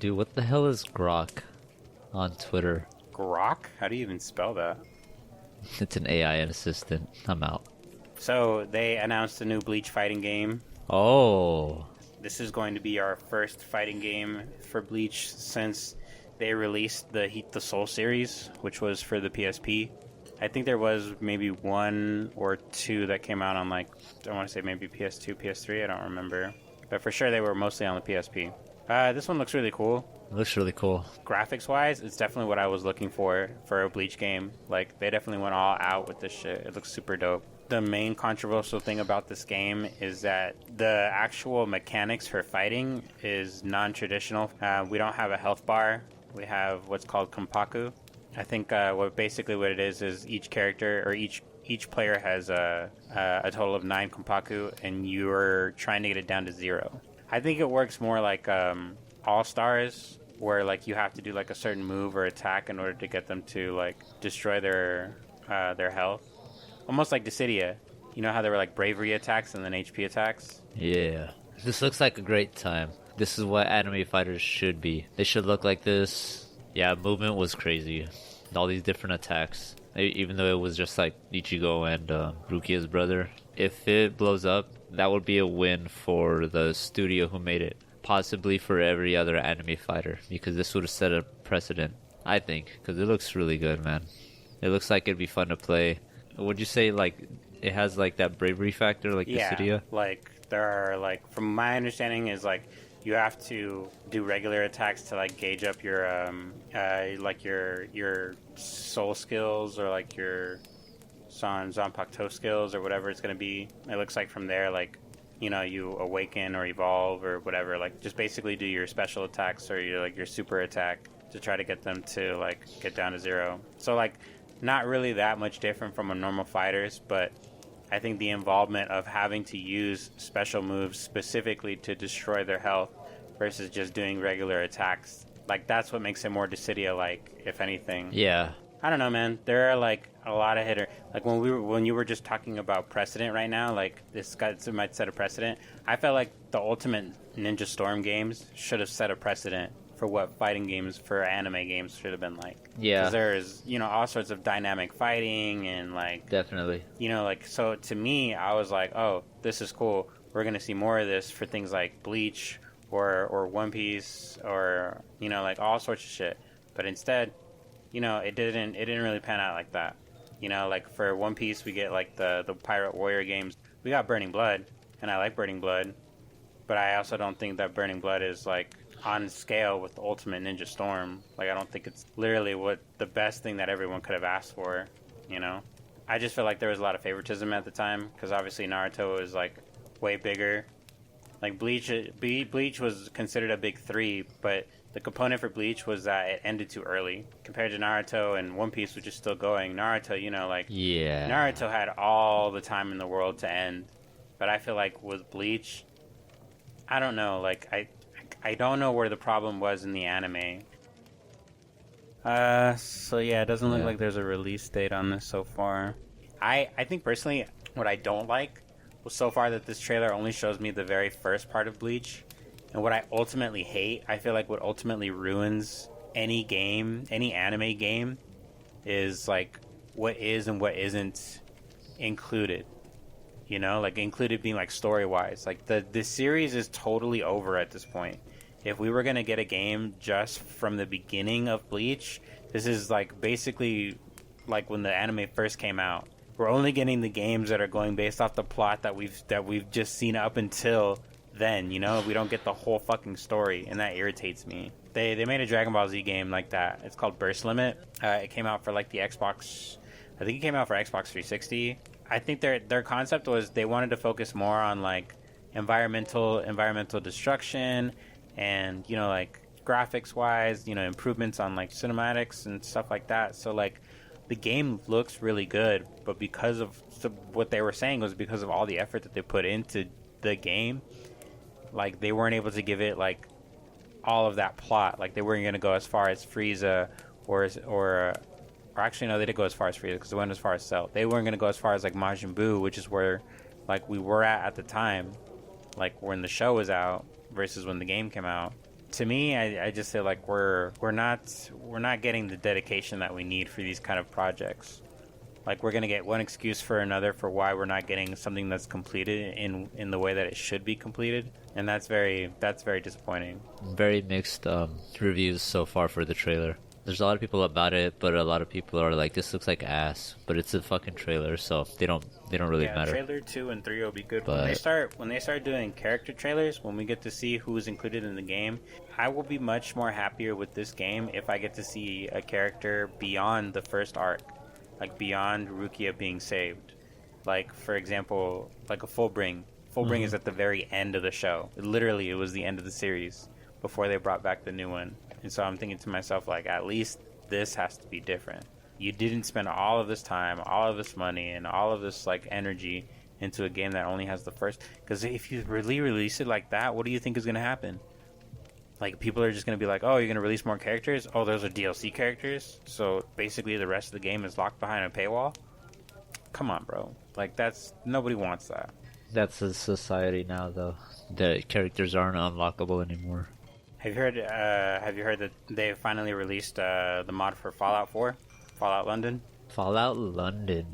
Dude, what the hell is Grok on Twitter? Grok? How do you even spell that? It's an AI assistant. I'm out. So they announced a new Bleach fighting game. Oh. This is going to be our first fighting game for Bleach since they released the Heat the Soul series, which was for the PSP. I think there was maybe one or two that came out on, like, I want to say maybe PS2, PS3, I don't remember. But for sure they were mostly on the PSP. This one looks really cool. It looks really cool. Graphics-wise, it's definitely what I was looking for a Bleach game. Like, they definitely went all out with this shit. It looks super dope. The main controversial thing about this game is that the actual mechanics for fighting is non-traditional. We don't have a health bar. We have what's called Kompaku. I think what it is each character or each player has a total of 9 Kompaku, and you're trying to get it down to 0. I think it works more like All Stars, where like you have to do like a certain move or attack in order to get them to like destroy their health. Almost like Dissidia. You know how there were like bravery attacks and then HP attacks? Yeah. This looks like a great time. This is what anime fighters should be. They should look like this. Yeah, movement was crazy. All these different attacks. Even though it was just like Ichigo and Rukia's brother. If it blows up, that would be a win for the studio who made it. Possibly for every other anime fighter. Because this would have set a precedent, I think. Because it looks really good, man. It looks like it'd be fun to play. Would you say like it has like that bravery factor like Dissidia? Like there are like, from my understanding is like you have to do regular attacks to like gauge up your like your soul skills or like your Zanpakuto skills or whatever it's going to be. It looks like from there, like, you know, you awaken or evolve or whatever, like just basically do your special attacks or your super attack to try to get them to like get down to 0. So like not really that much different from a normal fighters, but I think the involvement of having to use special moves specifically to destroy their health versus just doing regular attacks, like that's what makes it more Dissidia-like, if anything. Yeah. I don't know, man. There are like a lot of hitter. Like when you were just talking about precedent right now, like this might set a precedent. I felt like the Ultimate Ninja Storm games should have set a precedent for what fighting games for anime games should have been like. Yeah. Because there's, you know, all sorts of dynamic fighting and like... Definitely. You know, like, so to me, I was like, oh, this is cool. We're going to see more of this for things like Bleach or One Piece or, you know, like all sorts of shit. But instead, you know, it didn't really pan out like that. You know, like for One Piece, we get like the Pirate Warrior games. We got Burning Blood, and I like Burning Blood. But I also don't think that Burning Blood is like on scale with the Ultimate Ninja Storm. Like, I don't think it's literally what the best thing that everyone could have asked for, you know? I just feel like there was a lot of favoritism at the time, because obviously Naruto was, like, way bigger. Like, Bleach was considered a big 3, but the component for Bleach was that it ended too early. Compared to Naruto and One Piece, which is still going, Naruto, you know, like... Yeah. Naruto had all the time in the world to end. But I feel like with Bleach, I don't know, like, I don't know where the problem was in the anime. So yeah, it doesn't look like there's a release date on this so far. I think personally, what I don't like was so far that this trailer only shows me the very first part of Bleach. And what I ultimately hate, I feel like what ultimately ruins any game, any anime game, is like what is and what isn't included. You know, like included being like story-wise. Like the series is totally over at this point. If we were going to get a game just from the beginning of Bleach, this is like basically like when the anime first came out. We're only getting the games that are going based off the plot that we've just seen up until then, you know? We don't get the whole fucking story, and that irritates me. They made a Dragon Ball Z game like that. It's called Burst Limit. It came out for like the Xbox... I think it came out for Xbox 360. I think their concept was they wanted to focus more on like environmental destruction and, you know, like graphics wise, you know, improvements on like cinematics and stuff like that. So like the game looks really good, but because of what they were saying was because of all the effort that they put into the game, like they weren't able to give it like all of that plot. Like they weren't going to go as far as Frieza or actually no, they did go as far as Frieza because they went as far as Cell. They weren't going to go as far as like Majin Buu, which is where like we were at the time, like when the show was out versus when the game came out. To me, I just say like we're not getting the dedication that we need for these kind of projects. Like we're gonna get one excuse for another for why we're not getting something that's completed in the way that it should be completed, and that's very disappointing. Very mixed reviews so far for the trailer. There's a lot of people about it, but a lot of people are like, "This looks like ass," but it's a fucking trailer, so they don't really matter. Trailer 2 and 3 will be good. But When they start doing character trailers, when we get to see who's included in the game, I will be much more happier with this game if I get to see a character beyond the first arc, like beyond Rukia being saved. Like for example, like a Fullbring. Fullbring is at the very end of the show. Literally, it was the end of the series before they brought back the new one. And so I'm thinking to myself, like, at least this has to be different. You didn't spend all of this time, all of this money, and all of this, like, energy into a game that only has the first. Because if you really release it like that, what do you think is going to happen? Like, people are just going to be like, oh, you're going to release more characters? Oh, those are DLC characters? So, basically, the rest of the game is locked behind a paywall? Come on, bro. Like, nobody wants that. That's the society now, though. The characters aren't unlockable anymore. Have you heard that they finally released the mod for Fallout 4? Fallout London? Fallout London.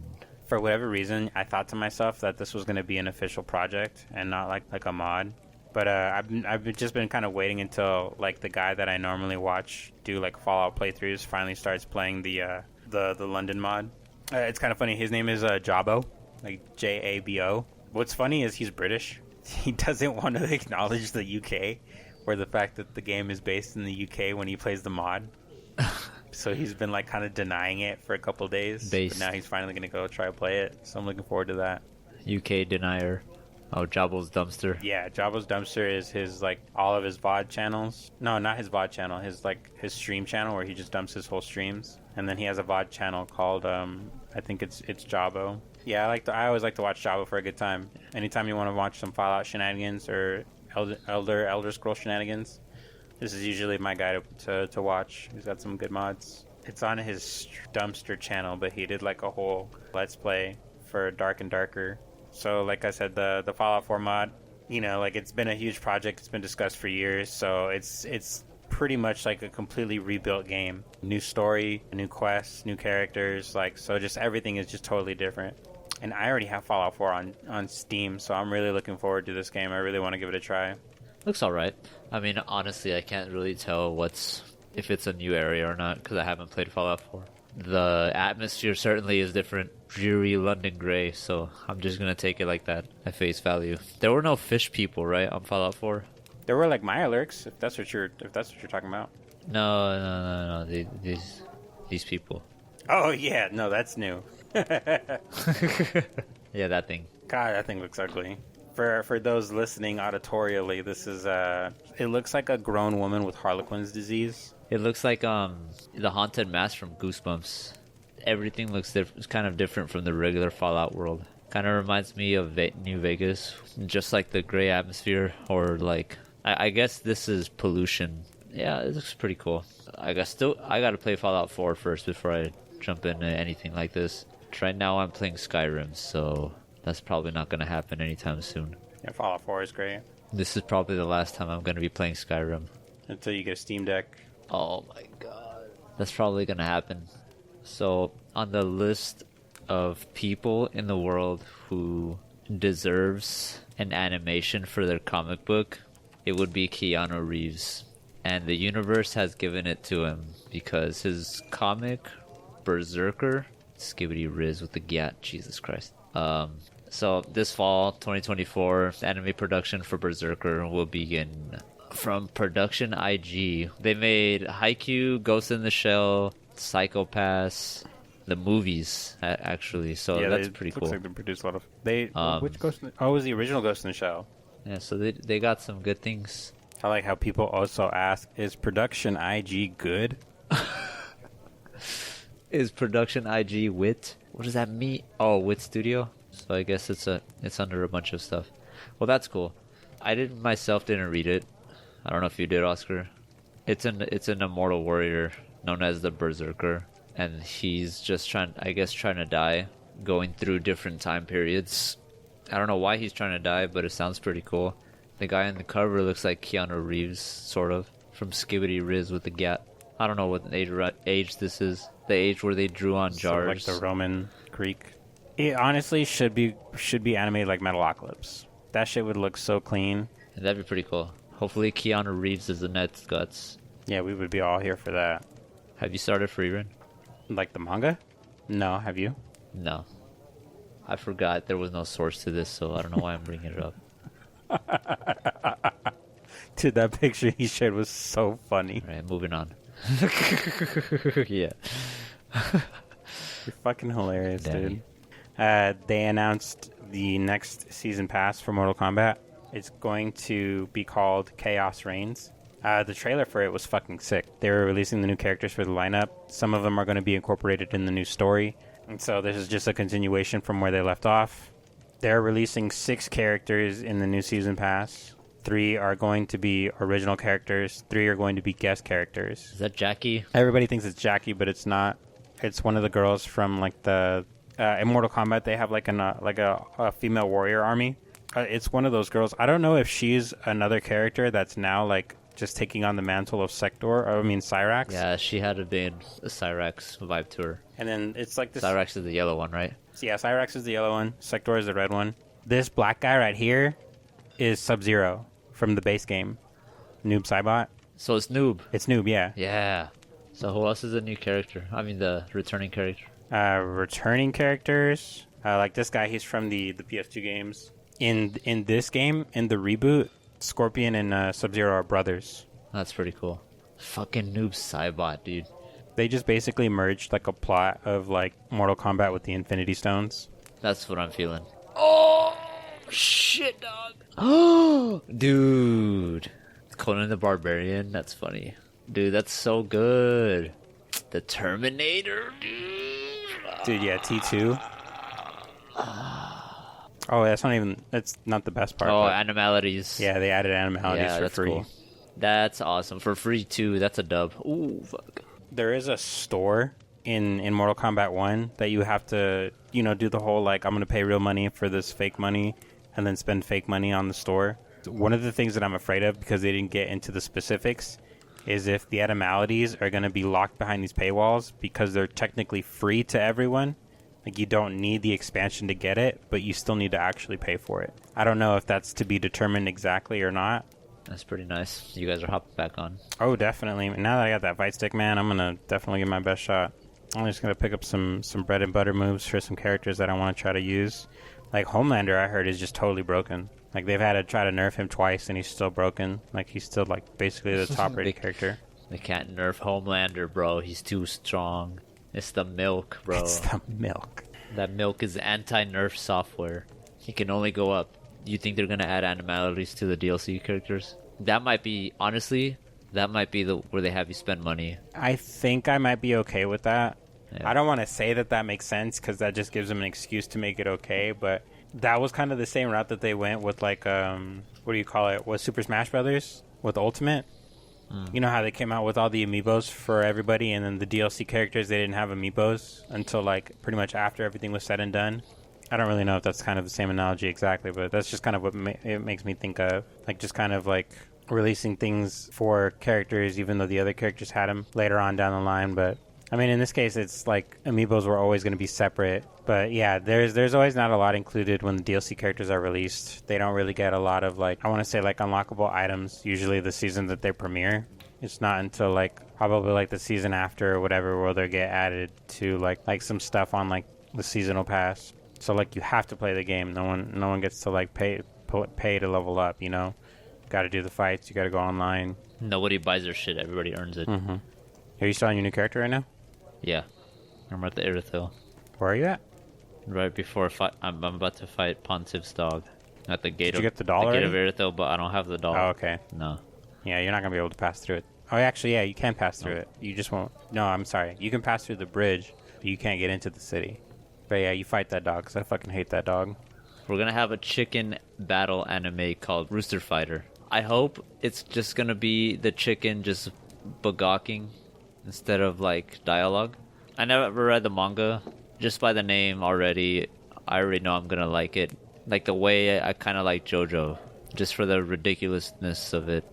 For whatever reason, I thought to myself that this was going to be an official project and not like a mod. But I've just been kind of waiting until like the guy that I normally watch do like Fallout playthroughs finally starts playing the London mod. It's kind of funny. His name is Jabo, like Jabo. What's funny is he's British. He doesn't want to acknowledge the UK. Or the fact that the game is based in the UK when he plays the mod. So he's been like kind of denying it for a couple days. But now he's finally going to go try to play it. So I'm looking forward to that. UK denier. Oh, Jabbo's Dumpster. Yeah, Jabbo's Dumpster is his like all of his VOD channels. No, not his VOD channel. His stream channel where he just dumps his whole streams. And then he has a VOD channel called I think it's Jabbo. Yeah, I always like to watch Jabbo for a good time. Anytime you want to watch some Fallout shenanigans or Elder Scrolls shenanigans, this is usually my guy to watch. He's got some good mods. It's on his Dumpster channel, but he did like a whole let's play for Dark and Darker. So like I said, the Fallout 4 mod, you know, like it's been a huge project. It's been discussed for years, so it's pretty much like a completely rebuilt game. New story, new quests, new characters, like so just everything is just totally different. And I already have Fallout 4 on Steam, so I'm really looking forward to this game. I really want to give it a try. Looks alright. I mean, honestly, I can't really tell if it's a new area or not, because I haven't played Fallout 4. The atmosphere certainly is different. Dreary London Grey, so I'm just going to take it like that at face value. There were no fish people, right, on Fallout 4? There were like Mirelurks, if that's what you're talking about. No. These people. Oh, yeah. No, that's new. Yeah, that thing. God, that thing looks ugly. For those listening auditorially, this is it looks like a grown woman with Harlequin's disease. It looks like the haunted mask from Goosebumps. Everything looks it's kind of different from the regular Fallout world. Kind of reminds me of New Vegas, just like the gray atmosphere, or like I guess this is pollution. Yeah, it looks pretty cool. I gotta play Fallout 4 first before I jump into anything like this. Right now I'm playing Skyrim, so that's probably not going to happen anytime soon. Yeah, Fallout 4 is great. This is probably the last time I'm going to be playing Skyrim. Until you get a Steam Deck. Oh my god. That's probably going to happen. So, on the list of people in the world who deserves an animation for their comic book, it would be Keanu Reeves. And the universe has given it to him because his comic, Berserker... Skibbity Riz with the Gat, Jesus Christ. So this fall, 2024, anime production for Berserker will begin. From Production IG, they made Haikyuu, Ghost in the Shell, Psycho-Pass, the movies, actually. So yeah, that's pretty cool. Looks like they produced a lot of... which Ghost in the... Oh, it was the original Ghost in the Shell. Yeah, so they got some good things. I like how people also ask, is Production IG good? Is Production IG Wit? What does that mean? Oh, Wit Studio. So I guess it's under a bunch of stuff. Well, that's cool. I didn't read it. I don't know if you did, Oscar. It's an immortal warrior known as the Berserker, and he's just trying to die, going through different time periods. I don't know why he's trying to die, but it sounds pretty cool. The guy on the cover looks like Keanu Reeves, sort of, from Skibbity Riz with the Gat. I don't know what age this is. The age where they drew on jars. So like the Roman, Greek. It honestly should be animated like Metalocalypse. That shit would look so clean. That'd be pretty cool. Hopefully Keanu Reeves is the Ned's Guts. Yeah, we would be all here for that. Have you started Freerun? Like the manga? No, have you? No. I forgot there was no source to this, so I don't know why I'm bringing it up. Dude, that picture he shared was so funny. All right, moving on. Yeah. You're fucking hilarious, Daddy. dude. They announced the next season pass for Mortal Kombat. It's going to be called Chaos Reigns. The trailer for it was fucking sick. They were releasing the new characters for the lineup. Some of them are going to be incorporated in the new story. And so this is just a continuation from where they left off. They're releasing 6 characters in the new season pass. 3 are going to be original characters. 3 are going to be guest characters. Is that Jackie? Everybody thinks it's Jackie, but it's not. It's one of the girls from like the in Mortal Kombat. They have like a female warrior army. It's one of those girls. I don't know if she's another character that's now like just taking on the mantle of Cyrax. Yeah, she had a big Cyrax vibe to her. And then it's like this. Cyrax is the yellow one, right? Yeah, Cyrax is the yellow one. Sector is the red one. This black guy right here is Sub-Zero from the base game. Noob Saibot. So it's Noob. It's Noob, yeah. Yeah. So who else is a new character? I mean, the returning character. Returning characters. Like this guy, he's from the PS2 games. In this game, in the reboot, Scorpion and Sub-Zero are brothers. That's pretty cool. Fucking Noob Saibot, dude. They just basically merged like a plot of like Mortal Kombat with the Infinity Stones. That's what I'm feeling. Oh, shit, dog. Oh, dude. Conan the Barbarian, that's funny. Dude, that's so good. The Terminator, dude. Dude, yeah, T2. Oh, that's not the best part. Oh, but animalities. yeah, they added animalities for that's free. Cool. That's awesome. For free, too. That's a dub. Ooh, fuck. There is a store in Mortal Kombat 1 that you have to, do the whole, like, I'm going to pay real money for this fake money and then spend fake money on the store. One of the things that I'm afraid of, because they didn't get into the specifics, is if the animalities are going to be locked behind these paywalls because they're technically free to everyone. Like, you don't need the expansion to get it, but you still need to actually pay for it. I don't know if that's to be determined exactly or not. That's pretty nice. You guys are hopping back on. Oh, definitely. Now that I got that fight stick, man, I'm going to definitely give my best shot. I'm just going to pick up some bread and butter moves for some characters that I want to try to use. Like, Homelander, I heard, is just totally broken. Like, they've had to try to nerf him twice, and he's still broken. Like, he's still, like, basically the top-rated character. They can't nerf Homelander, bro. He's too strong. It's the milk, bro. It's the milk. That milk is anti-nerf software. He can only go up. You think they're going to add animalities to the DLC characters? That might be, honestly, where they have you spend money. I think I might be okay with that. Yeah. I don't want to say that makes sense because that just gives them an excuse to make it okay, but that was kind of the same route that they went with, like, what do you call it? Was Super Smash Brothers with Ultimate? You know how they came out with all the amiibos for everybody, and then the DLC characters, they didn't have amiibos until, like, pretty much after everything was said and done. I don't really know if that's kind of the same analogy exactly, but that's just kind of what it makes me think of. Like, just kind of, like, releasing things for characters, even though the other characters had them later on down the line. But, I mean, in this case, it's like amiibos were always going to be separate. But, yeah, there's always not a lot included when the DLC characters are released. They don't really get a lot of, like, I want to say, like, unlockable items, usually the season that they premiere. It's not until, like, probably, like, the season after or whatever where they'll get added to, like some stuff on, like, the seasonal pass. So, like, you have to play the game. No one gets to, like, pay to level up, you know? Got to do the fights. You got to go online. Nobody buys their shit. Everybody earns it. Mm-hmm. Are you still on your new character right now? Yeah. I'm at the Irithil. Where are you at? Right before I'm about to fight Pontiff's dog. At the gate. Did you get the doll the gate already? of Irithil, but I don't have the doll. Oh, okay. No. Yeah, you're not going to be able to pass through it. Oh, actually, yeah, you can pass through it. You just won't. No, I'm sorry. You can pass through the bridge, but you can't get into the city. But yeah, you fight that dog, because I fucking hate that dog. We're going to have a chicken battle anime called Rooster Fighter. I hope it's just going to be the chicken just bagawking instead of, like, dialogue. I never read the manga. Just by the name already, I already know I'm going to like it. Like the way I kind of like JoJo. Just for the ridiculousness of it.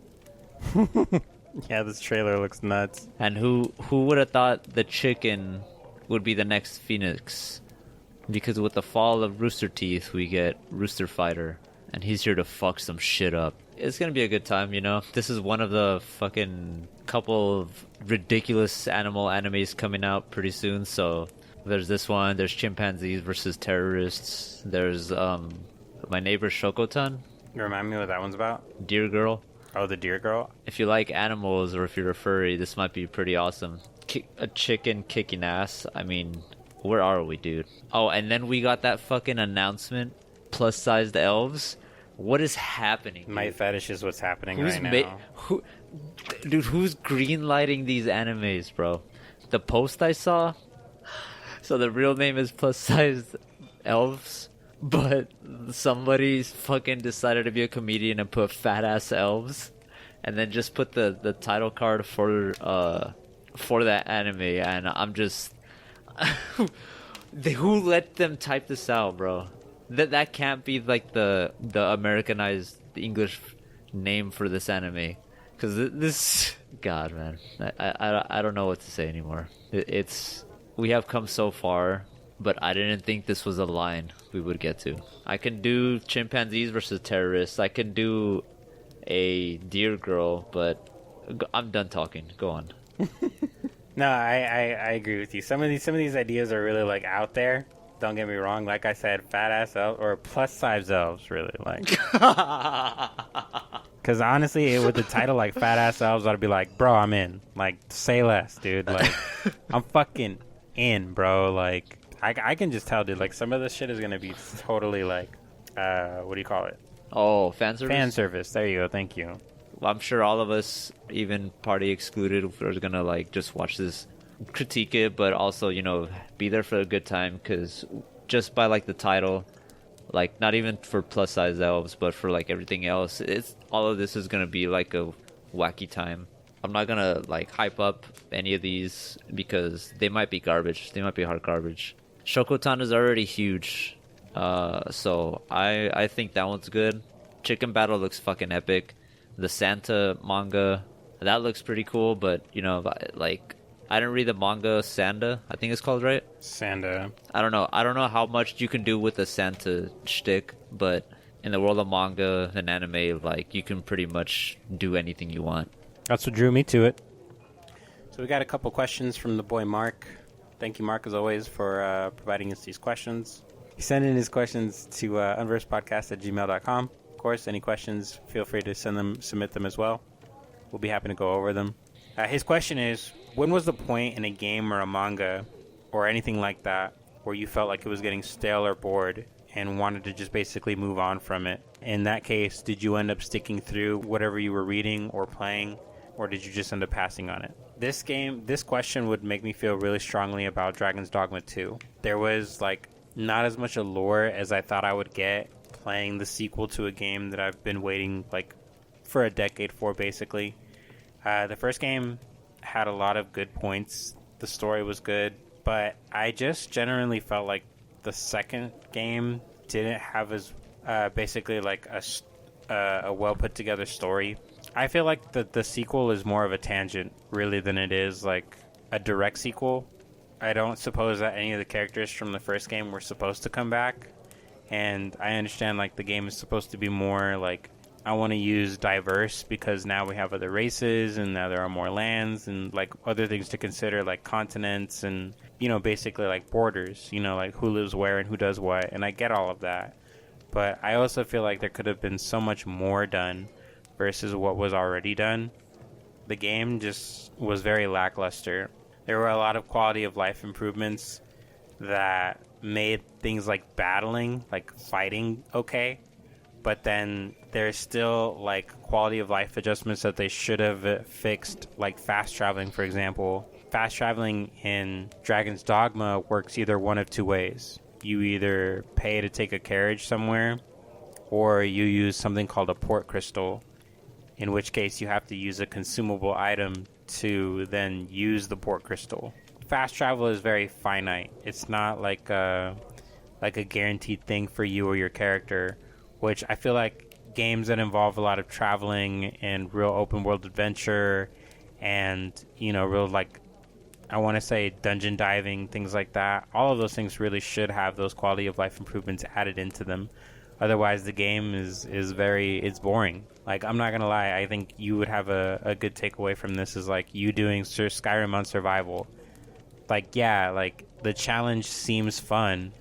Yeah, this trailer looks nuts. And who would have thought the chicken would be the next Phoenix? Because with the fall of Rooster Teeth, we get Rooster Fighter, and he's here to fuck some shit up. It's gonna be a good time, you know? This is one of the fucking couple of ridiculous animal animes coming out pretty soon, so there's this one, there's chimpanzees versus terrorists, there's My Neighbor Shokotan. Remind me what that one's about? Deer Girl. Oh, the Deer Girl? If you like animals or if you're a furry, this might be pretty awesome. A chicken kicking ass. I mean, where are we, dude? Oh, and then we got that fucking announcement. Plus-sized elves. What is happening, dude? My fetish is what's happening right now. Who's green-lighting these animes, bro? The post I saw... So the real name is Plus-sized elves, but somebody fucking decided to be a comedian and put fat-ass elves, and then just put the title card for that anime, and I'm just... Who let them type this out, bro? That can't be like the Americanized English name for this anime, because this God, man, I don't know what to say anymore. We have come so far, but I didn't think this was a line we would get to. I can do chimpanzees versus terrorists. I can do a deer girl, but I'm done talking. Go on. No, I agree with you. Some of these ideas are really like out there. Don't get me wrong. Like I said, fat ass elves or plus size elves, really like. Because honestly, with the title like fat ass elves, I'd be like, bro, I'm in. Like, say less, dude. Like, I'm fucking in, bro. Like, I can just tell, dude. Like, some of this shit is gonna be totally like, what do you call it? Oh, fan service. Fan service. There you go. Thank you. I'm sure all of us, even party excluded, are gonna like just watch this, critique it, but also, you know, be there for a good time, because just by like the title, like not even for plus size elves, but for like everything else, it's all of this is gonna be like a wacky time. I'm not gonna like hype up any of these because they might be garbage. They might be hard garbage. Shokotan is already huge, so I think that one's good. Chicken Battle looks fucking epic. The Santa manga, that looks pretty cool, but you know, like, I didn't read the manga. Sanda, I think it's called, right? Sanda. I don't know how much you can do with the Santa shtick, but in the world of manga and anime, like, you can pretty much do anything you want. That's what drew me to it. So we got a couple questions from the boy Mark. Thank you, Mark, as always, for providing us these questions. He sent in his questions to unversedpodcast@gmail.com. Of course, any questions, feel free to submit them as well. We'll be happy to go over them. His question is, when was the point in a game or a manga or anything like that where you felt like it was getting stale or bored and wanted to just basically move on from it? In that case, did you end up sticking through whatever you were reading or playing, or did you just end up passing on it? This question would make me feel really strongly about Dragons Dogma 2. There was like not as much allure as I thought I would get playing the sequel to a game that I've been waiting like for a decade for, basically. The first game had a lot of good points. The story was good, but I just generally felt like the second game didn't have as basically like a well put together story. I feel like the sequel is more of a tangent really than it is like a direct sequel. I don't suppose that any of the characters from the first game were supposed to come back. And I understand, like, the game is supposed to be more, like, I want to use diverse because now we have other races and now there are more lands and, like, other things to consider, like continents and, you know, basically, like, borders, you know, like who lives where and who does what. And I get all of that. But I also feel like there could have been so much more done versus what was already done. The game just was very lackluster. There were a lot of quality of life improvements that made things like battling, like fighting, okay, but then there's still like quality of life adjustments that they should have fixed, like fast traveling, for example. Fast traveling in Dragon's Dogma works either one of two ways. You either pay to take a carriage somewhere, or you use something called a port crystal, in which case you have to use a consumable item to then use the port crystal. Fast travel is very finite. It's not like a guaranteed thing for you or your character, which I feel like games that involve a lot of traveling and real open world adventure and, real, like, I want to say dungeon diving, things like that. All of those things really should have those quality of life improvements added into them. Otherwise, the game is it's boring. Like, I'm not going to lie. I think you would have a good takeaway from this is, like, you doing Skyrim on survival. Like, yeah, like, the challenge seems fun,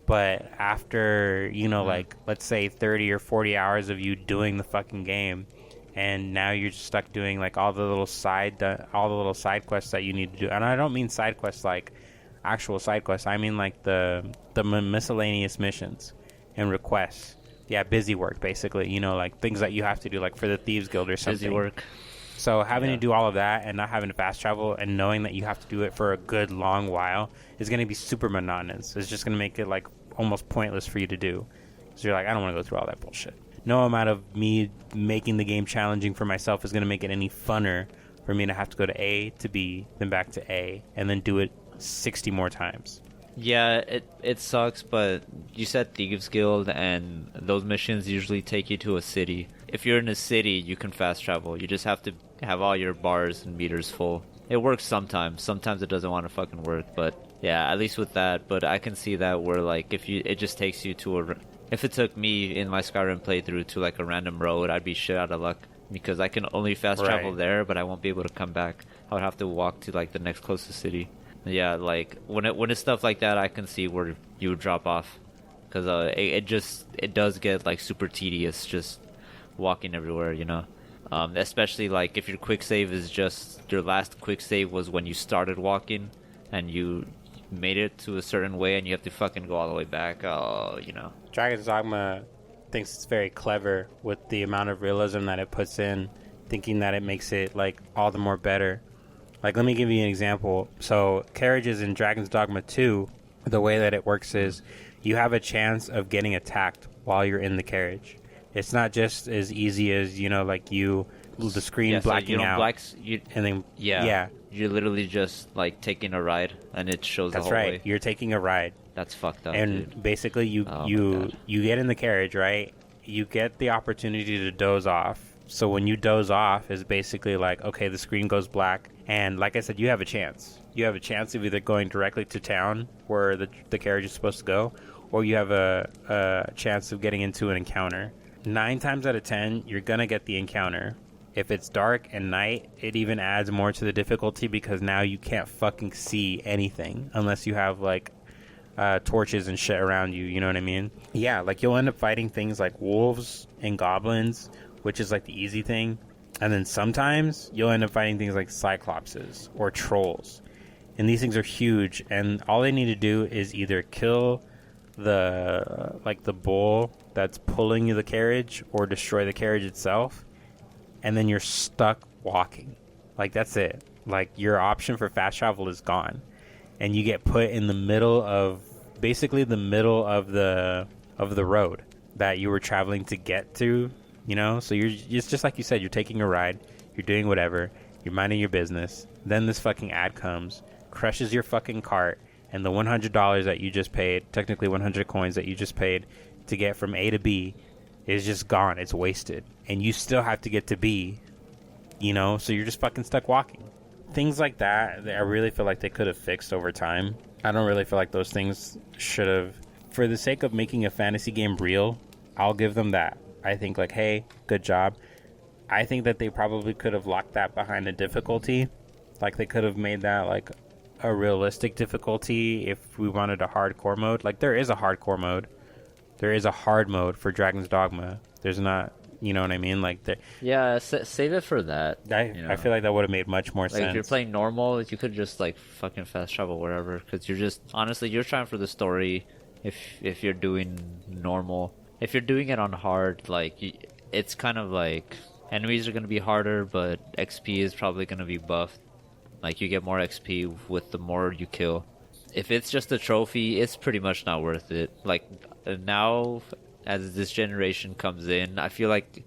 but after, like, let's say 30 or 40 hours of you doing the fucking game, and now you're just stuck doing, like, all the little side quests that you need to do. And I don't mean side quests like actual side quests. I mean, like, the miscellaneous missions and requests. Yeah, busy work, basically. Like, things that you have to do, like, for the Thieves Guild or something. Busy work. So having to do all of that and not having to fast travel and knowing that you have to do it for a good long while is going to be super monotonous. It's just going to make it, like, almost pointless for you to do. So you're like, I don't want to go through all that bullshit. No amount of me making the game challenging for myself is going to make it any funner for me to have to go to A to B, then back to A, and then do it 60 more times. Yeah, it sucks, but you said Thieves Guild, and those missions usually take you to a city. If you're in a city, you can fast travel. You just have to have all your bars and meters full. It works sometimes. Sometimes it doesn't want to fucking work, but yeah, at least with that. But I can see that where, like, it just takes you to if it took me in my Skyrim playthrough to, like, a random road, I'd be shit out of luck because I can only fast travel there, but I won't be able to come back. I would have to walk to, like, the next closest city. Yeah, like, when it's stuff like that, I can see where you would drop off, because it does get, like, super tedious just walking everywhere, especially, like, if your quick save is just your last quick save was when you started walking and you made it to a certain way and you have to fucking go all the way back. Dragons Dogma thinks it's very clever with the amount of realism that it puts in, thinking that it makes it, like, all the more better. Like, let me give you an example. So, carriages in Dragon's Dogma 2, the way that it works is you have a chance of getting attacked while you're in the carriage. It's not just as easy as, like, the screen blacking out. And then, you're literally just, like, taking a ride, and it shows the whole way. That's right. You're taking a ride. That's fucked up, and dude. Basically, you get in the carriage, right? You get the opportunity to doze off. So when you doze off, is basically like, okay, the screen goes black, and like I said, you have a chance. You have a chance of either going directly to town where the carriage is supposed to go, or you have a chance of getting into an encounter. 9 times out of 10, you're gonna get the encounter. If it's dark and night, it even adds more to the difficulty because now you can't fucking see anything unless you have, like, torches and shit around you, you know what I mean? Yeah, like, you'll end up fighting things like wolves and goblins, which is, like, the easy thing. And then sometimes you'll end up fighting things like cyclopses or trolls. And these things are huge, and all they need to do is either kill the bull that's pulling the carriage or destroy the carriage itself, and then you're stuck walking. Like, that's it. Like, your option for fast travel is gone. And you get put in the middle of, basically the middle of the road that you were traveling to get to, So it's just like you said, you're taking a ride, you're doing whatever, you're minding your business. Then this fucking ad comes, crushes your fucking cart, and the $100 that you just paid, technically 100 coins that you just paid to get from A to B, is just gone. It's wasted. And you still have to get to B, so you're just fucking stuck walking. Things like that, I really feel like they could have fixed over time. I don't really feel like those things should have. For the sake of making a fantasy game real, I'll give them that. I think, like, hey, good job. I think that they probably could have locked that behind a difficulty. Like, they could have made that, like, a realistic difficulty if we wanted a hardcore mode. Like, there is a hardcore mode. There is a hard mode for Dragon's Dogma. There's not, you know what I mean? Like, yeah, save it for that. I feel like that would have made much more sense. If you're playing normal, you could just, like, fucking fast travel wherever, because you're just, honestly, you're trying for the story. If you're doing normal, if you're doing it on hard, like, it's kind of like enemies are going to be harder, but XP is probably going to be buffed. Like, you get more XP with the more you kill. If it's just a trophy, it's pretty much not worth it. Like, now, as this generation comes in, I feel like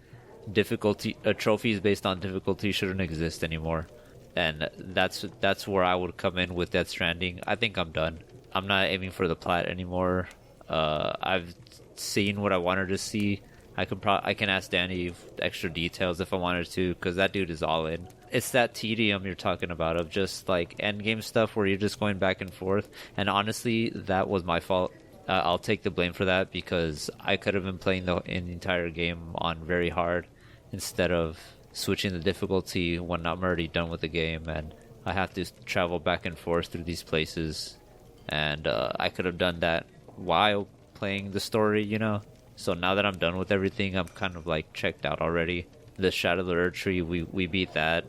trophies based on difficulty shouldn't exist anymore. And that's where I would come in with Death Stranding. I think I'm done. I'm not aiming for the plat anymore. I've seen what I wanted to see. I can ask Danny extra details if I wanted to, because that dude is all in. It's that tedium you're talking about of just like end game stuff where you're just going back and forth. And honestly, that was my fault. I'll take the blame for that because I could have been playing the entire game on very hard instead of switching the difficulty when I'm already done with the game and I have to travel back and forth through these places. And I could have done that while playing the story, you know? So now that I'm done with everything, I'm kind of like checked out already. The Shadow of the Earth Tree, we beat that.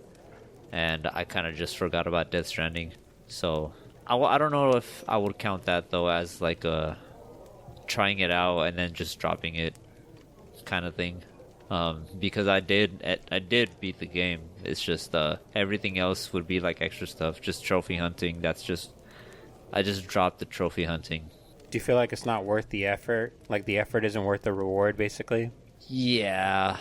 And I kind of just forgot about Death Stranding. So I don't know if I would count that though as like a trying it out and then just dropping it kind of thing. Because I did beat the game. It's just everything else would be like extra stuff, just trophy hunting. I just dropped the trophy hunting. Do you feel like it's not worth the effort? Like the effort isn't worth the reward, basically? Yeah.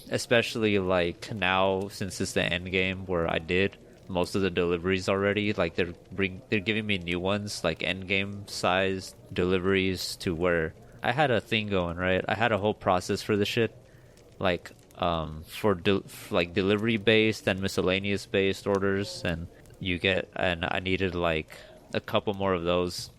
Especially like now since it's the end game where I did most of the deliveries already. Like they're giving me new ones, like end game size deliveries to where I had a thing going, right? I had a whole process for the shit, like for like delivery based and miscellaneous based orders, and I needed like a couple more of those.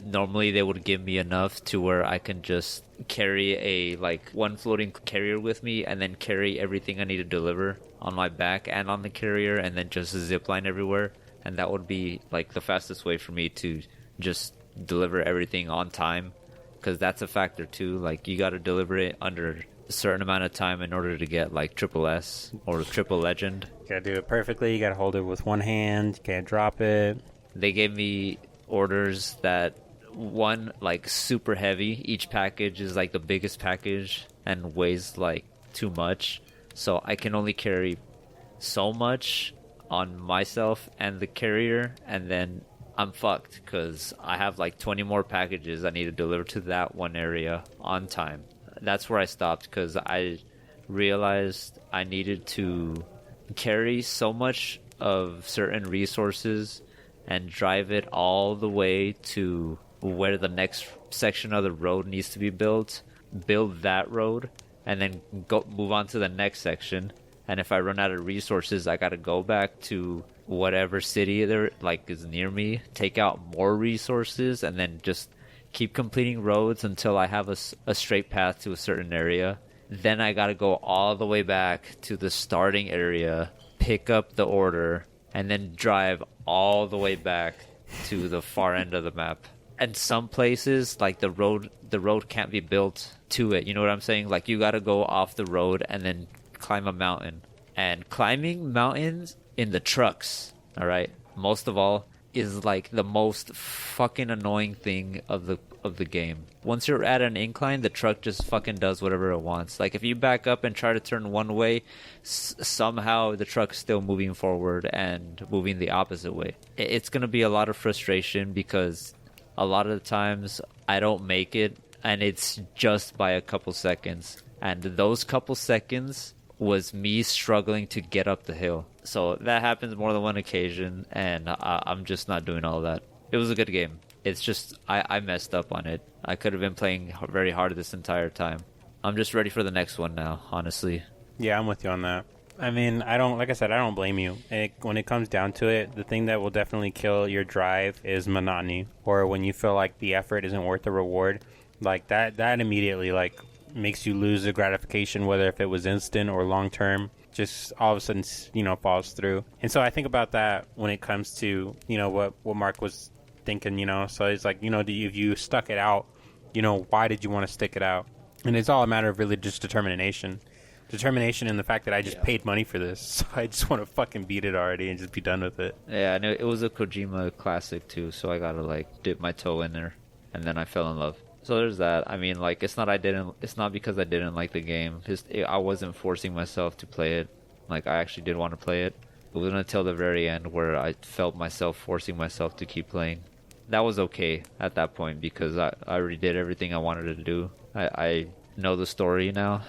Normally they would give me enough to where I can just carry a like one floating carrier with me and then carry everything I need to deliver on my back and on the carrier and then just zip line everywhere, and that would be like the fastest way for me to just deliver everything on time. Because that's a factor too. Like you got to deliver it under a certain amount of time in order to get like triple S or triple legend. You gotta do it perfectly. You gotta hold it with one hand. You can't drop it. They gave me orders that one like super heavy. Each package is like the biggest package and weighs like too much. So I can only carry so much on myself and the carrier, and then I'm fucked because I have like 20 more packages I need to deliver to that one area on time. That's where I stopped because I realized I needed to carry so much of certain resources and drive it all the way to where the next section of the road needs to be built, build that road, and then move on to the next section. And if I run out of resources, I gotta go back to whatever city there like is near me, take out more resources, and then just keep completing roads until I have a straight path to a certain area. Then I gotta go all the way back to the starting area, pick up the order, and then drive all the way back to the far end of the map. And some places, like the road can't be built to it. You know what I'm saying? Like you gotta go off the road and then climb a mountain. And climbing mountains in the trucks, all right, most of all, is like the most fucking annoying thing of the game. Once you're at an incline, the truck just fucking does whatever it wants. Like if you back up and try to turn one way, somehow the truck's still moving forward and moving the opposite way. It's gonna be a lot of frustration because a lot of the times I don't make it, and it's just by a couple seconds. And those couple seconds was me struggling to get up the hill. So that happens more than one occasion, and I'm just not doing all that. It was a good game. It's just I messed up on it. I could have been playing very hard this entire time. I'm just ready for the next one now, honestly. Yeah, I'm with you on that. I mean, I don't blame you. When it comes down to it, the thing that will definitely kill your drive is monotony, or when you feel like the effort isn't worth the reward. Like that immediately like makes you lose the gratification, whether if it was instant or long term. Just all of a sudden, falls through. And so I think about that when it comes to what Mark was thinking. So it's like if you stuck it out, why did you want to stick it out? And it's all a matter of really just determination in the fact that I just paid money for this, so I just want to fucking beat it already and just be done with it. Yeah, I know it was a Kojima classic too, so I gotta like dip my toe in there, and then I fell in love. So there's that. I mean, like it's not because I didn't like the game. I wasn't forcing myself to play it. Like I actually did want to play it. It wasn't until the very end where I felt myself forcing myself to keep playing. That was okay at that point because I already did everything I wanted to do. I know the story now,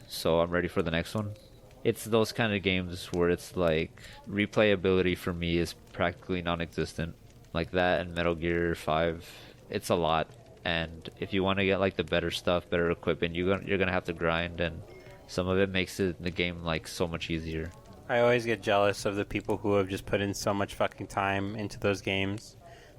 so I'm ready for the next one. It's those kind of games where it's like replayability for me is practically non-existent. Like that and Metal Gear 5, it's a lot. And if you want to get like the better stuff, better equipment, you're gonna have to grind, and some of it makes the game like so much easier. I always get jealous of the people who have just put in so much fucking time into those games.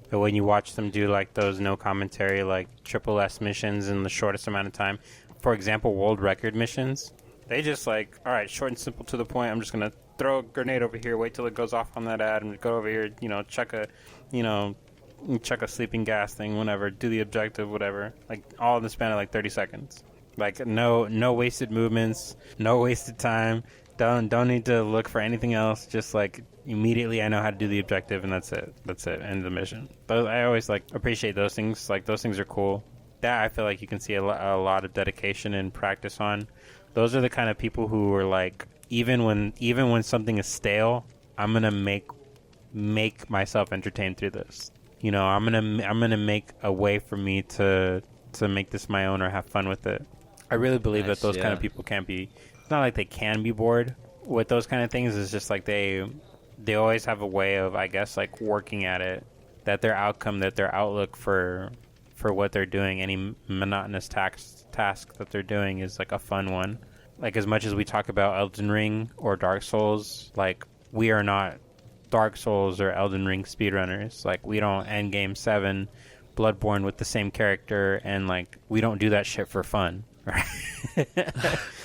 But when you watch them do like those no commentary, like triple S missions in the shortest amount of time, for example, world record missions, they just like, all right, short and simple to the point. I'm just going to throw a grenade over here, wait till it goes off on that ad, and go over here, check a sleeping gas thing, whatever, do the objective, whatever. Like all in the span of like 30 seconds. Like no wasted movements, no wasted time. Don't need to look for anything else. Just like immediately I know how to do the objective, and that's it. End of the mission. But I always like appreciate those things. Like those things are cool. That I feel like you can see a lot of dedication and practice on. Those are the kind of people who are like, even when something is stale, I'm gonna make myself entertained through this. I'm gonna make a way for me to make this my own or have fun with it. I really believe that those kind of people can't be. It's not like they can be bored with those kind of things. It's just like they always have a way of, I guess, like working at it. That their outlook for what they're doing, any monotonous task that they're doing is like a fun one. Like as much as we talk about Elden Ring or Dark Souls, like we are not Dark Souls or Elden Ring speedrunners. Like we don't end game 7 Bloodborne with the same character, and like we don't do that shit for fun. Right?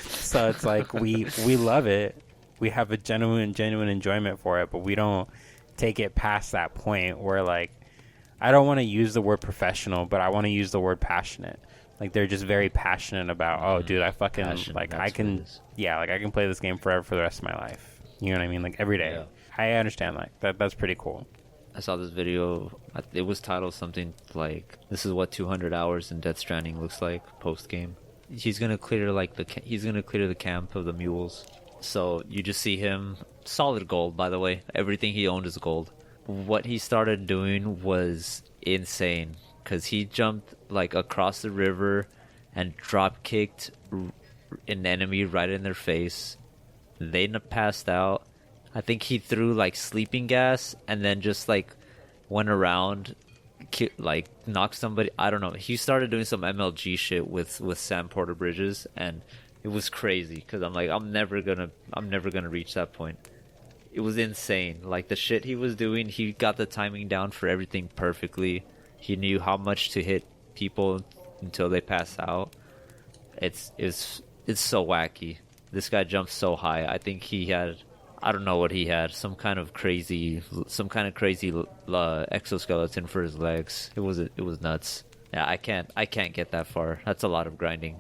So it's like we love it. We have a genuine enjoyment for it, but we don't take it past that point where like I don't want to use the word professional, but I want to use the word passionate. Like they're just very passionate about, oh dude, I fucking like I can I can play this game forever for the rest of my life. You know what I mean? Like every day. Yeah. I understand like that's pretty cool. I saw this video. It was titled something like, "This is what 200 hours in Death Stranding looks like post game." He's gonna clear the camp of the mules. So you just see him, solid gold, by the way. Everything he owned is gold. What he started doing was insane, because he jumped like across the river and drop kicked an enemy right in their face. They passed out. I think he threw like sleeping gas and then just like went around, like knocked somebody. I don't know. He started doing some MLG shit with Sam Porter Bridges, and it was crazy because I'm like, I'm never gonna reach that point. It was insane. Like the shit he was doing, he got the timing down for everything perfectly. He knew how much to hit people until they pass out. It's so wacky. This guy jumped so high. I think he had, I don't know what he had, some kind of crazy exoskeleton for his legs. It was nuts. Yeah, I can't get that far. That's a lot of grinding.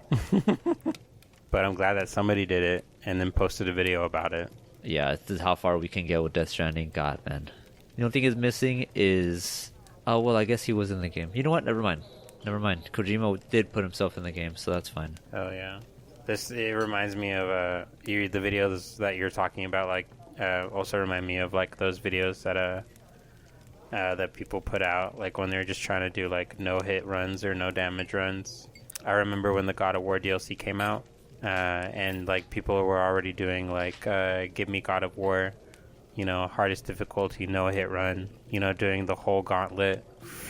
But I'm glad that somebody did it and then posted a video about it. Yeah, this is how far we can get with Death Stranding. God, man. The only thing is missing is, oh well, I guess he was in the game. You know what? Never mind. Kojima did put himself in the game, so that's fine. Oh yeah. It reminds me of the videos that you're talking about. Like, also remind me of like those videos that people put out, like when they're just trying to do like no hit runs or no damage runs. I remember when the God of War DLC came out, and like people were already doing like give me God of War, hardest difficulty, no hit run, doing the whole gauntlet,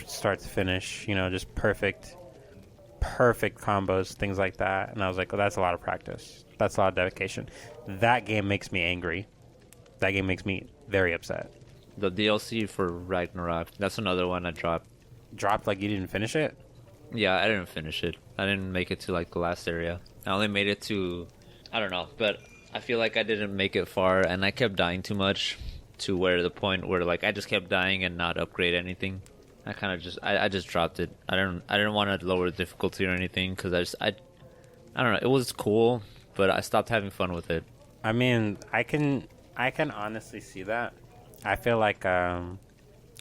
start to finish, just perfect combos, things like that. And I was like, well, that's a lot of practice. That's a lot of dedication. That game makes me angry. That game makes me very upset. The DLC for Ragnarok, that's another one I dropped. Dropped? Like you didn't finish it? Yeah, I didn't finish it. I didn't make it to like the last area. I only made it to, I don't know, but I feel like I didn't make it far, and I kept dying too much to where the point where like I just kept dying and not upgrade anything. I kind of just dropped it. I didn't want to lower the difficulty or anything, because I don't know. It was cool, but I stopped having fun with it. I mean, I can honestly see that. I feel like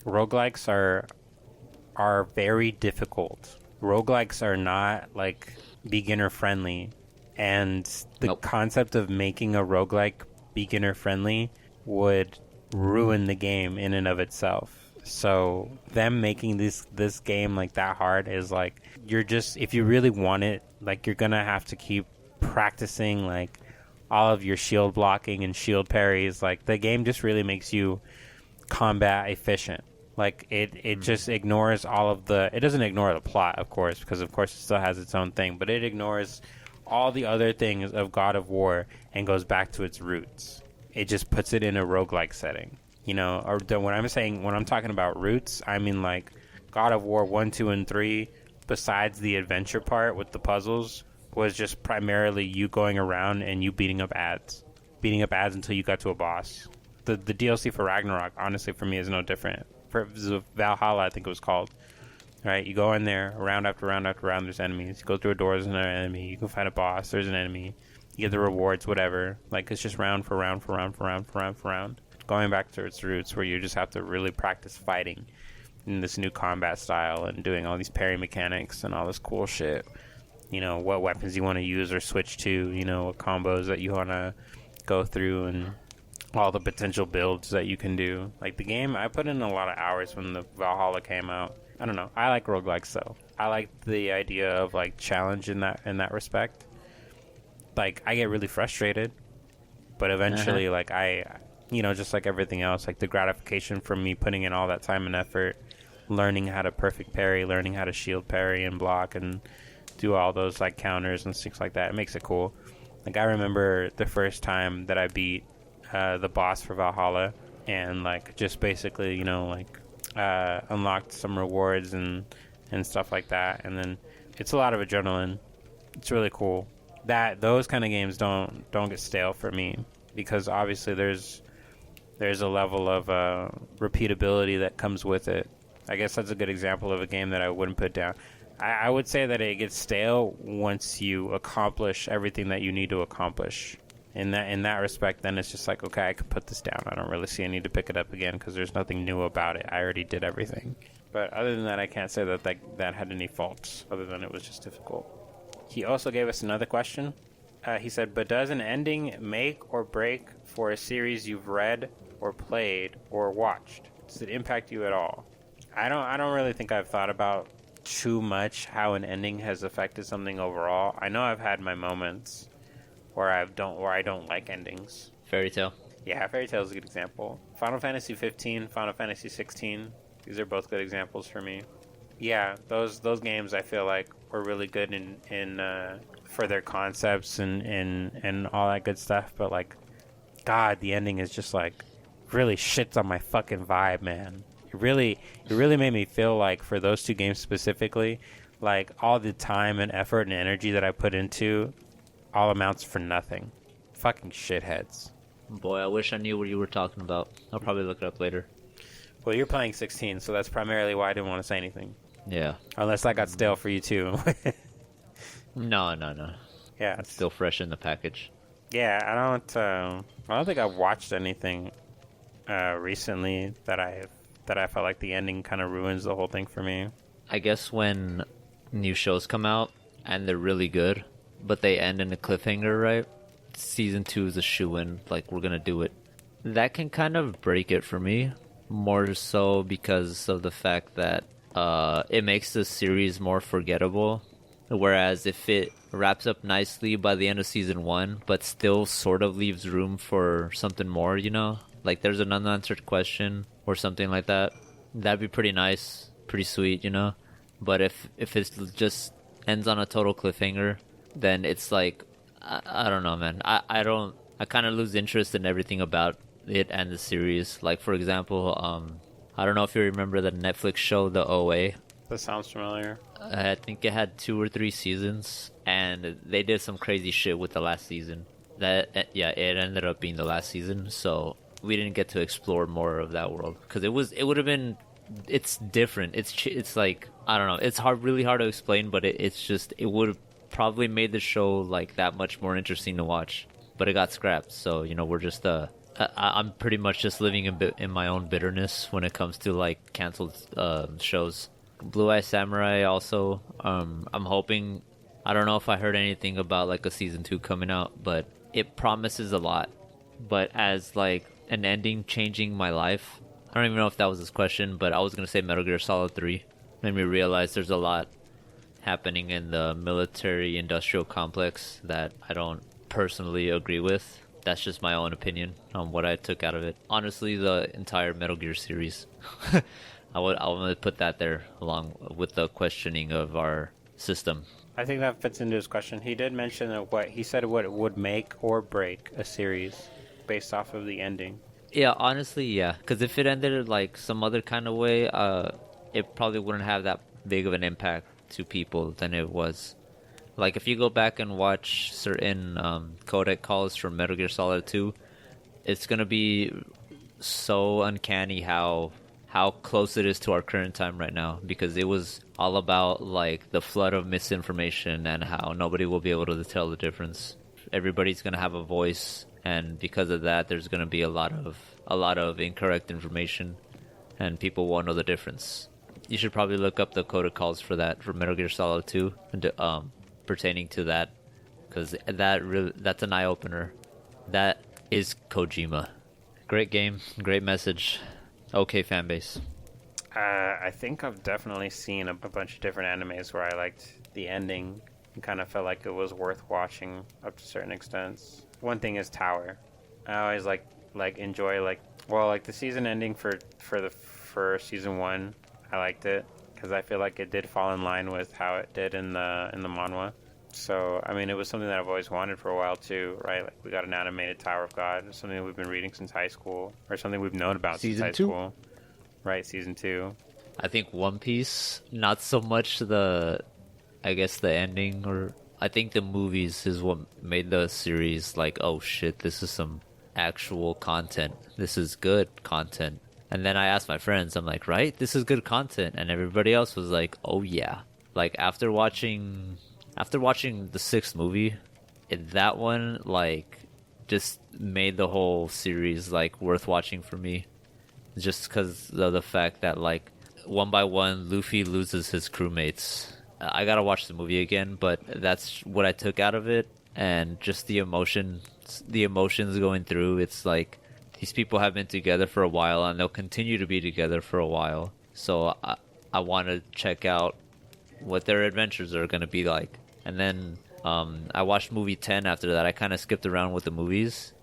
roguelikes are very difficult. Roguelikes are not like beginner friendly, and the concept of making a roguelike beginner friendly would ruin the game in and of itself. So them making this game like that hard is like, if you really want it, like you're gonna have to keep practicing like all of your shield blocking and shield parries. Like the game just really makes you combat efficient. Like it just ignores it doesn't ignore the plot, of course, because of course it still has its own thing, but it ignores all the other things of God of War and goes back to its roots. it just puts it in a roguelike setting. You know, or when I'm talking about roots, I mean like God of War 1, 2, and 3, besides the adventure part with the puzzles, was just primarily you going around and you beating up ads until you got to a boss. The DLC for Ragnarok, honestly, for me, is no different. For Valhalla, I think it was called. Right, you go in there, round after round after round, there's enemies. You go through a door, there's another enemy. You can find a boss, there's an enemy. You get the rewards, whatever. Like, it's just round for round for round for round for round for round. Going back to its roots, where you just have to really practice fighting in this new combat style and doing all these parry mechanics and all this cool shit. You know, what weapons you want to use or switch to, you know, what combos that you want to go through, and all the potential builds that you can do. Like, the game, I put in a lot of hours when the Valhalla came out. I don't know. I like roguelikes, though. I like the idea of, like, challenge in that respect. Like, I get really frustrated, but eventually, like, you know, just like everything else, like the gratification from me putting in all that time and effort, learning how to perfect parry, learning how to shield parry and block and do all those like counters and things like that, it makes it cool. Like, I remember the first time that I beat the boss for Valhalla, and like just basically, you know, like unlocked some rewards and stuff like that, and then it's a lot of adrenaline. It's really cool. Those kind of games don't get stale for me, because obviously there's a level of repeatability that comes with it. I guess that's a good example of a game that I wouldn't put down. I would say that it gets stale once you accomplish everything that you need to accomplish. In that respect, then it's just like, okay, I can put this down. I don't really see a need to pick it up again because there's nothing new about it. I already did everything. But other than that, I can't say that had any faults, other than it was just difficult. He also gave us another question. He said, but does an ending make or break for a series you've read or played or watched? Does it impact you at all? I don't really think I've thought about too much how an ending has affected something overall. I know I've had my moments where I don't like endings. Fairy Tail. Yeah, Fairy Tail is a good example. Final Fantasy 15, Final Fantasy 16. These are both good examples for me. Yeah, those games I feel like were really good in for their concepts and all that good stuff. But like, God, the ending is just like really shits on my fucking vibe, man. It really made me feel like, for those two games specifically, like all the time and effort and energy that I put into all amounts for nothing. Fucking shitheads. Boy, I wish I knew what you were talking about. I'll probably look it up later. Well, you're playing 16, so that's primarily why I didn't want to say anything. Yeah. Unless that got stale for you too. No. Yeah, It's still fresh in the package. Yeah, I don't think I've watched anything recently that I felt like the ending kind of ruins the whole thing for me. I guess when new shows come out and they're really good, but they end in a cliffhanger, right? Season 2 is a shoo-in, like, we're gonna do it. That can kind of break it for me, more so because of the fact that it makes the series more forgettable. Whereas if it wraps up nicely by the end of season 1, but still sort of leaves room for something more, you know? Like, there's an unanswered question or something like that. That'd be pretty nice, pretty sweet, you know? But if it just ends on a total cliffhanger, then it's like, I don't know, man. I kind of lose interest in everything about it and the series. Like, for example, I don't know if you remember the Netflix show, The OA. That sounds familiar. I think it had 2 or 3 seasons, and they did some crazy shit with the last season. It ended up being the last season, so we didn't get to explore more of that world, because it would have been, it's different. It's like, I don't know. It's really hard to explain, but it would have probably made the show like that much more interesting to watch. But it got scrapped, so you know, we're just I'm pretty much just living in my own bitterness when it comes to like canceled shows. Blue Eye Samurai also. I'm hoping. I don't know if I heard anything about like a season 2 coming out, but it promises a lot. But as like an ending changing my life, I don't even know if that was his question, but I was gonna say Metal Gear Solid 3. Made me realize there's a lot happening in the military industrial complex that I don't personally agree with. That's just my own opinion on what I took out of it. Honestly, the entire Metal Gear series. I want to put that there along with the questioning of our system. I think that fits into his question. He did mention what he said, what it would make or break a series. based off of the ending. Yeah, honestly, yeah. Because if it ended like some other kind of way, it probably wouldn't have that big of an impact to people than it was. Like, if you go back and watch certain codec calls from Metal Gear Solid 2, it's gonna be so uncanny how close it is to our current time right now, because it was all about like the flood of misinformation and how nobody will be able to tell the difference. Everybody's gonna have a voice, and because of that, there's gonna be a lot of incorrect information, and people won't know the difference. You should probably look up the codec calls for that for Metal Gear Solid 2, and pertaining to that, because that's an eye opener. That is Kojima. Great game, great message. Okay, fan base. I think I've definitely seen a bunch of different animes where I liked the ending and kind of felt like it was worth watching up to certain extents. One thing is Tower. I always enjoy the season ending for season 1. I liked it because I feel like it did fall in line with how it did in the manhwa. So, I mean, it was something that I've always wanted for a while, too, right? Like, we got an animated Tower of God, something that we've been reading since high school, or something we've known about since high school. Right, season 2. I think One Piece, not so much the ending, or I think the movies is what made the series like, oh shit, this is some actual content. This is good content. And then I asked my friends, I'm like, right? This is good content. And everybody else was like, oh yeah. Like, after watching the 6th movie, that one, like, just made the whole series, like, worth watching for me. Just because of the fact that, like, one by one, Luffy loses his crewmates. I gotta watch the movie again, but that's what I took out of it. And just the emotions going through, it's like, these people have been together for a while, and they'll continue to be together for a while. So I want to check out what their adventures are going to be like. And then I watched movie 10 after that. I kind of skipped around with the movies.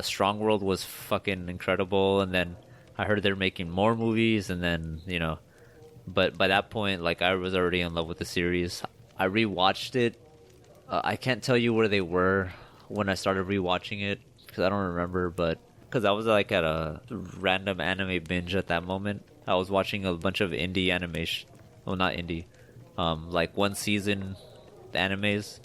Strong World was fucking incredible, and then I heard they're making more movies, and then, but by that point, like, I was already in love with the series. I rewatched it. I can't tell you where they were when I started rewatching it, because I don't remember, but because I was like at a random anime binge at that moment. I was watching a bunch of indie animation. Well, not indie. Like one season animes.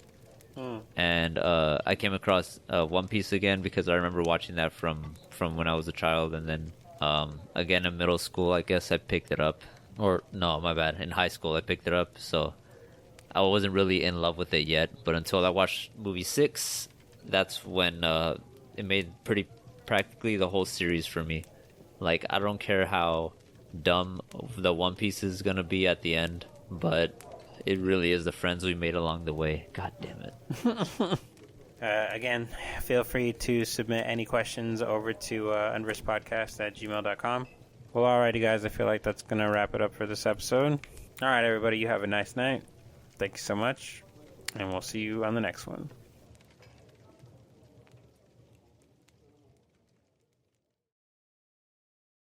And I came across One Piece again because I remember watching that from when I was a child. And then again in middle school, I guess I picked it up. Or no, my bad. In high school, I picked it up. So I wasn't really in love with it yet. But until I watched movie 6, that's when it made practically the whole series for me. Like, I don't care how dumb the One Piece is gonna be at the end, but it really is the friends we made along the way. God damn it. Again, feel free to submit any questions over to unversedpodcast@gmail.com. Well, alrighty, guys, I feel like that's gonna wrap it up for this episode. Alright, everybody, you have a nice night. Thank you so much, and we'll see you on the next one.